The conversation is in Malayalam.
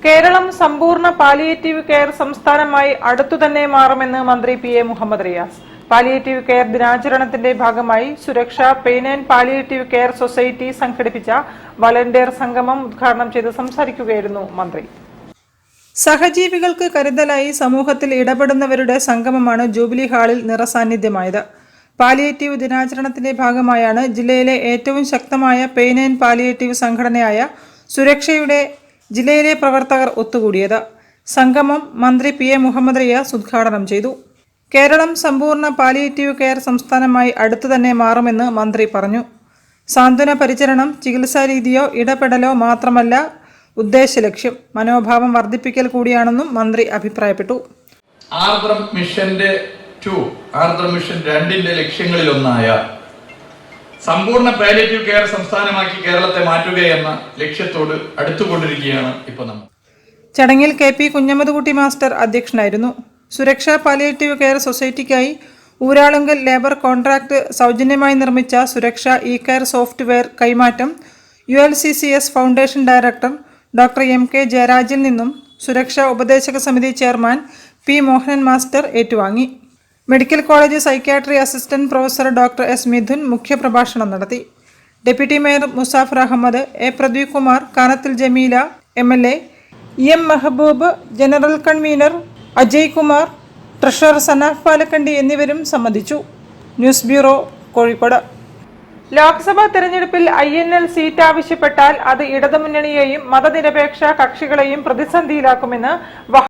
കേരളം സമ്പൂർണ്ണ പാലിയേറ്റീവ് കെയർ സംസ്ഥാനമായി അടുത്തുതന്നെ മാറുമെന്ന് മന്ത്രി P A. Muhammad Riyas. Palliative care ദിനാചരണത്തിന്റെ ഭാഗമായി Suraksha pain and palliative care society സംഘടിപ്പിച്ച വളണ്ടിയർ സംഗമം ഉദ്ഘാടനം ചെയ്ത് സംസാരിക്കുകയായിരുന്നു മന്ത്രി. സഹജീവികൾക്ക് കരുതലായി സമൂഹത്തിൽ ഇടപെടുന്നവരുടെ സംഗമമാണ് ജൂബിലി ഹാളിൽ നിറസാന്നിധ്യമായത്. പാലിയേറ്റീവ് ദിനാചരണത്തിന്റെ ഭാഗമായാണ് ജില്ലയിലെ ഏറ്റവും ശക്തമായ പെയിൻ ആൻഡ് പാലിയേറ്റീവ് സംഘടനയായ സുരക്ഷയുടെ ജില്ലയിലെ പ്രവർത്തകർ ഒത്തുകൂടിയത്. സംഗമം മന്ത്രി പി.എ. മുഹമ്മദ് റിയാസ് ഉദ്ഘാടനം ചെയ്തു. കേരളം സമ്പൂർണ്ണ പാലിയേറ്റീവ് കെയർ സംസ്ഥാനമായി അടുത്തുതന്നെ മാറുമെന്ന് മന്ത്രി പറഞ്ഞു. സാന്ത്വന പരിചരണം ചികിത്സാരീതിയോ ഇടപെടലോ മാത്രമല്ല ഉദ്ദേശലക്ഷ്യം, മനോഭാവം വർദ്ധിപ്പിക്കൽ കൂടിയാണെന്നും മന്ത്രി അഭിപ്രായപ്പെട്ടു. ആർദ്രം മിഷന്റെ 2 ആർദ്രം മിഷൻ 2ന്റെ ലക്ഷ്യങ്ങളിലൊന്നായ സമ്പൂർണ്ണ പാലിയേറ്റീവ് കെയർ സംസ്ഥാനമാക്കി കേരളത്തെ മാറ്റുകയെന്ന ലക്ഷ്യത്തോട് അടുത്തുകൊണ്ടിരിക്കുകയാണ് ഇപ്പോൾ നമ്മൾ. ചടങ്ങിൽ കെ.പി. കുഞ്ഞമ്മദ്കുട്ടി മാസ്റ്റർ അധ്യക്ഷനായിരുന്നു. സുരക്ഷാ പാലിയേറ്റീവ് കെയർ സൊസൈറ്റിക്കായി ഊരാളുങ്കൽ ലേബർ കോൺട്രാക്ട് സൗജന്യമായി നിർമ്മിച്ച സുരക്ഷാ ഇ കെയർ സോഫ്റ്റ്വെയർ കൈമാറ്റം ULCCS foundation director doctor M.K. ജയരാജിൽ നിന്നും സുരക്ഷാ ഉപദേശക സമിതി ചെയർമാൻ പി. മോഹനൻ മാസ്റ്റർ ഏറ്റുവാങ്ങി. Medical college psychiatry assistant professor doctor S. Mithun മുഖ്യപ്രഭാഷണം നടത്തി. Deputy mayor Muzaffar Ahammed, A. Pradeep Kumar, Kanathil Jameela MLA, M. Mehaboob, general convener Ajay Kumar, treasurer Sanaf Palakkandi എന്നിവരും സംബന്ധിച്ചു. News bureau, Kozhikode. ലോക്സഭാ തെരഞ്ഞെടുപ്പിൽ INL സീറ്റ് ആവശ്യപ്പെട്ടാൽ അത് ഇടതുമുന്നണിയെയും മതനിരപേക്ഷ കക്ഷികളെയും പ്രതിസന്ധിയിലാക്കുമെന്ന്